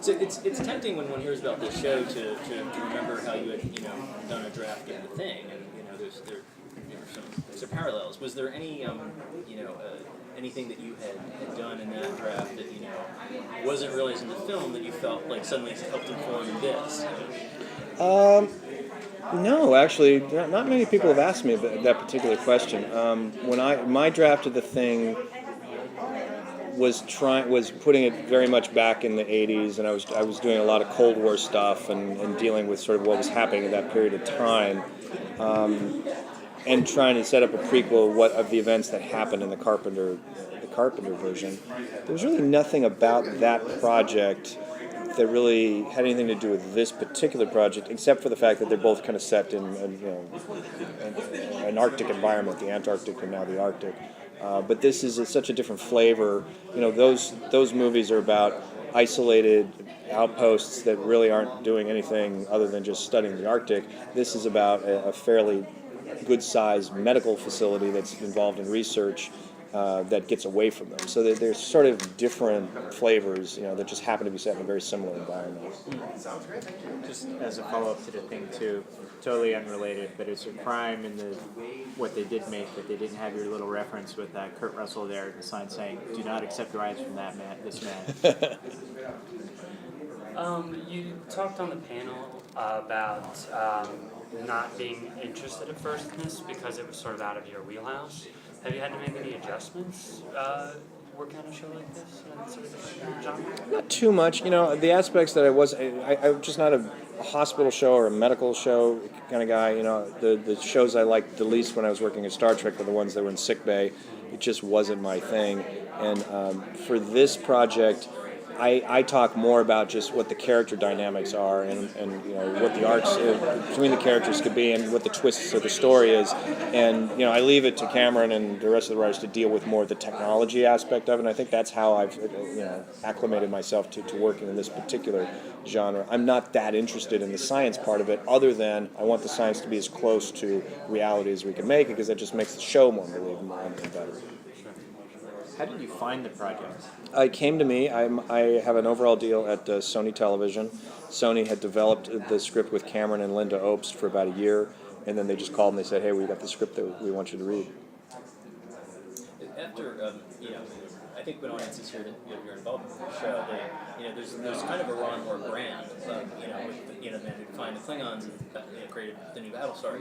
So it's tempting when one hears about this show to remember how you had done a draft of the thing, and there are some parallels. Was there any anything that you had done in that draft that wasn't realized in the film that you felt like suddenly helped inform this? No, actually, not many people have asked me that particular question. When my draft of the thing was putting it very much back in the 80s, and I was doing a lot of Cold War stuff and dealing with sort of what was happening in that period of time, and trying to set up a prequel of the events that happened in the Carpenter version. There was really nothing about that project that really had anything to do with this particular project, except for the fact that they're both kind of set in an Arctic environment, the Antarctic and now the Arctic. But this is such a different flavor. Those movies are about isolated outposts that really aren't doing anything other than just studying the Arctic. This is about a fairly good-sized medical facility that's involved in research that gets away from them. So they're sort of different flavors, that just happen to be set in a very similar environment. Just as a follow-up to the thing too, totally unrelated, but it's a crime in what they did make that they didn't have your little reference with Kurt Russell there, the sign saying, "Do not accept rides from this man." You talked on the panel about not being interested at first in this because it was sort of out of your wheelhouse. Have you had to make any adjustments working on a show like this? Sort of genre? Not too much. The aspects that I'm just not a hospital show or a medical show kind of guy. The shows I liked the least when I was working at Star Trek were the ones that were in sick bay. It just wasn't my thing. And for this project, I talk more about just what the character dynamics are and what the arcs between the characters could be and what the twists of the story is. And I leave it to Cameron and the rest of the writers to deal with more of the technology aspect of it. And I think that's how I've acclimated myself to working in this particular genre. I'm not that interested in the science part of it, other than I want the science to be as close to reality as we can make it, because that just makes the show more believable and better. How did you find the project? It came to me. I have an overall deal at Sony Television. Sony had developed the script with Cameron and Linda Obst for about a year, and then they just called and they said, "Hey, we got the script that we want you to read." After I think when audiences hear that you're involved with the show, there's kind of a Ron brand, with the man who find the Klingons and created the new Battlestar.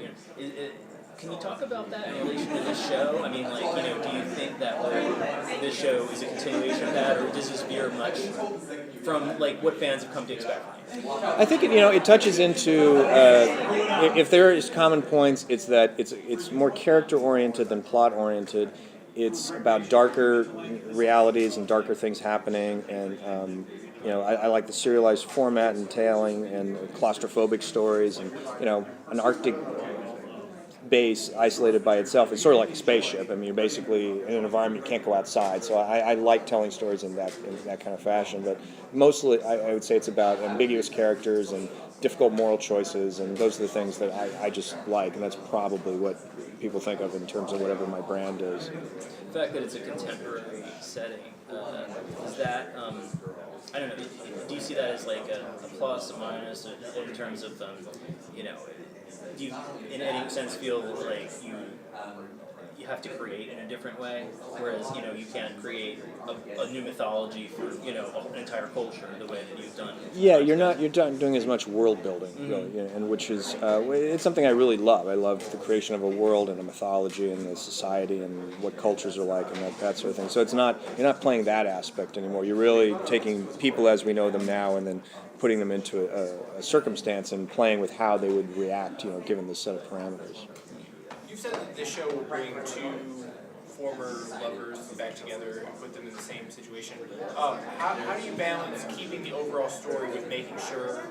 Can you talk about that in relation to this show? I mean, do you think that this show is a continuation of that, or does this veer much from what fans have come to expect from you? I think it touches into if there is common points, it's that it's more character oriented than plot oriented. It's about darker realities and darker things happening, and I like the serialized format and tailing and claustrophobic stories, and an Arctic base isolated by itself is sort of like a spaceship. I mean, you're basically in an environment you can't go outside. So I like telling stories in that kind of fashion. But mostly, I would say it's about ambiguous characters and difficult moral choices, and those are the things that I just like, and that's probably what people think of in terms of whatever my brand is. The fact that it's a contemporary setting, is that I don't know. Do you see that as a plus, a minus, in terms of do you, in any sense, feel like you have to create in a different way, whereas you can't create a new mythology for an entire culture the way that you've done? Yeah, you're not doing as much world building, really, and which is it's something I really love. I love the creation of a world and a mythology and the society and what cultures are like and that sort of thing. So you're not playing that aspect anymore. You're really taking people as we know them now and then putting them into a circumstance and playing with how they would react, given this set of parameters. You said that this show will bring two former lovers back together and put them in the same situation. How do you balance keeping the overall story with making sure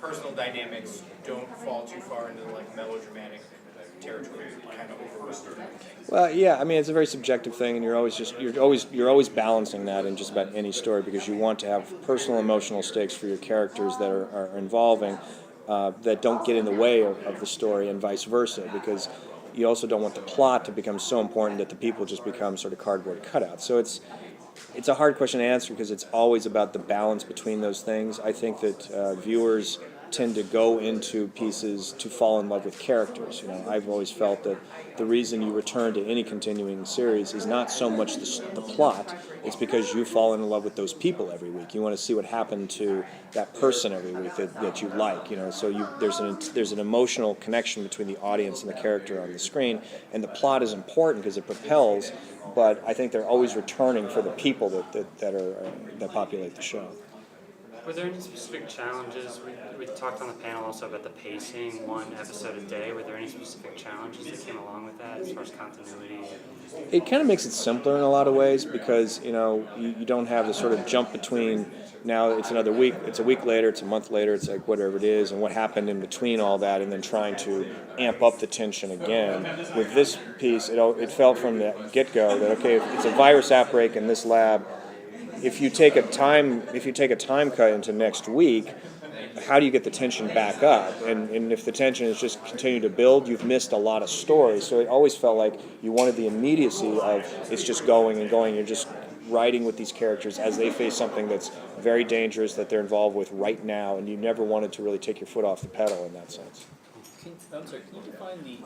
personal dynamics don't fall too far into melodramatic territory, kind of over? Well, yeah, I mean it's a very subjective thing, and you're always balancing that in just about any story, because you want to have personal emotional stakes for your characters that are involving that don't get in the way of the story, and vice versa, because you also don't want the plot to become so important that the people just become sort of cardboard cutouts. So It's a hard question to answer because it's always about the balance between those things. I think that viewers tend to go into pieces to fall in love with characters. You know, I've always felt that the reason you return to any continuing series is not so much the plot, it's because you fall in love with those people every week. You want to see what happened to that person every week that you like, you know, so there's an emotional connection between the audience and the character on the screen, and the plot is important because it propels, but I think they're always returning for the people that populate the show. Were there any specific challenges? We talked on the panel also about the pacing, one episode a day. Were there any specific challenges that came along with that as far as continuity? It kind of makes it simpler in a lot of ways because, you know, you don't have the sort of jump between now it's another week, it's a week later, it's a month later, it's like whatever it is, and what happened in between all that, and then trying to amp up the tension again. With this piece, it felt from the get-go that, okay, if it's a virus outbreak in this lab, if you take a time cut into next week, how do you get the tension back up? And if the tension is just continue to build, you've missed a lot of stories. So it always felt like you wanted the immediacy of it's just going and going. You're just riding with these characters as they face something that's very dangerous that they're involved with right now, and you never wanted to really take your foot off the pedal in that sense. I'm sorry, can you define the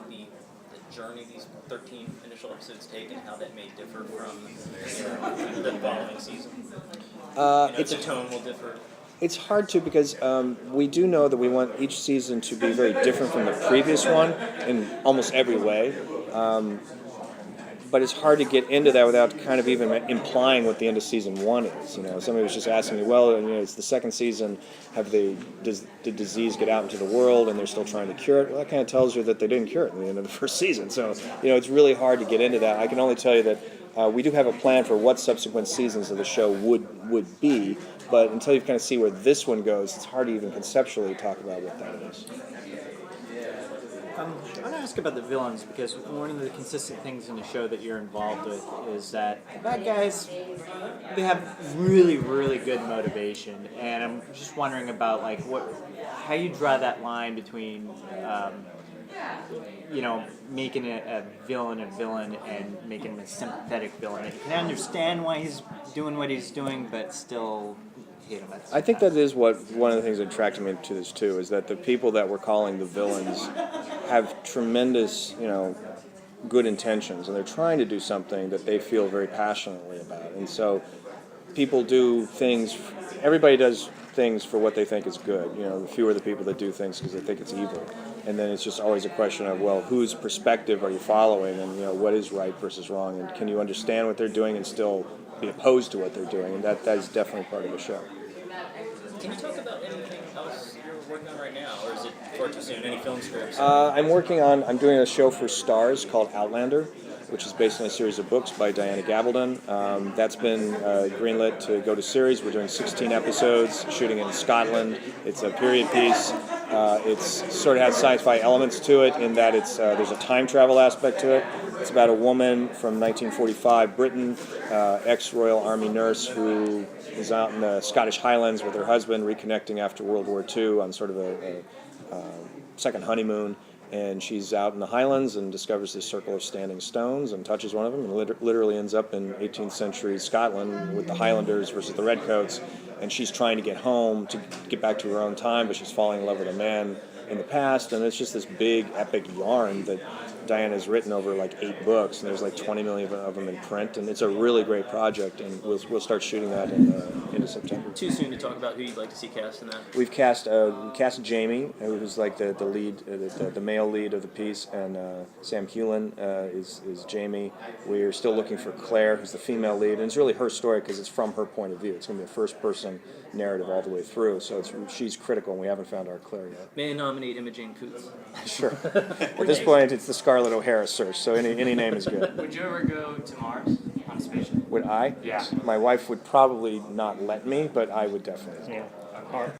journey these 13 initial episodes take and how that may differ from the following season? The tone will differ. It's hard to because we do know that we want each season to be very different from the previous one in almost every way. But it's hard to get into that without kind of even implying what the end of season 1 is. You know, somebody was just asking me, well, you know, it's the second season. Does the disease get out into the world and they're still trying to cure it? Well, that kind of tells you that they didn't cure it in the end of the first season. So, you know, it's really hard to get into that. I can only tell you that we do have a plan for what subsequent seasons of the show would be. But until you kind of see where this one goes, it's hard to even conceptually talk about what that is. I want to ask about the villains because one of the consistent things in the show that you're involved with is that the bad guys, they have really, really good motivation, and I'm just wondering about like how you draw that line between, you know, making a villain and making him a sympathetic villain. You can understand why he's doing what he's doing, but still. I think that is one of the things that attracted me to this too, is that the people that we're calling the villains have tremendous, you know, good intentions, and they're trying to do something that they feel very passionately about. And so people do things, everybody does things for what they think is good. You know, the fewer the people that do things because they think it's evil. And then it's just always a question of, well, whose perspective are you following, and, you know, what is right versus wrong, and can you understand what they're doing and still be opposed to what they're doing, and that is definitely part of the show. Can you talk about anything else you're working on right now, or is it far too soon? Any film scripts? I'm doing a show for Starz called Outlander, which is based on a series of books by Diana Gabaldon. That's been greenlit to go to series. We're doing 16 episodes, shooting in Scotland. It's a period piece. It's sort of has sci-fi elements to it in that there's a time travel aspect to it. It's about a woman from 1945 Britain, ex-Royal Army nurse who is out in the Scottish Highlands with her husband, reconnecting after World War II on sort of a second honeymoon. And she's out in the Highlands and discovers this circle of standing stones and touches one of them and literally ends up in 18th century Scotland with the Highlanders versus the Redcoats. And she's trying to get home to get back to her own time, but she's falling in love with a man in the past. And it's just this big epic yarn that Diana's written over like 8 books, and there's like 20 million of them in print, and it's a really great project, and we'll start shooting that into September. Too soon to talk about who you'd like to see cast in that? We've cast Jamie, who's like the lead, the male lead of the piece, and Sam Hewlin is Jamie. We're still looking for Claire, who's the female lead, and it's really her story because it's from her point of view. It's going to be a first-person narrative all the way through, so she's critical, and we haven't found our Claire yet. May I nominate Imogen Coots? Sure. At this point, it's the Scarlett O'Hara search, so any name is good. Would you ever go to Mars on a spaceship? Would I? Yeah. My wife would probably not let me, but I would definitely. Yeah.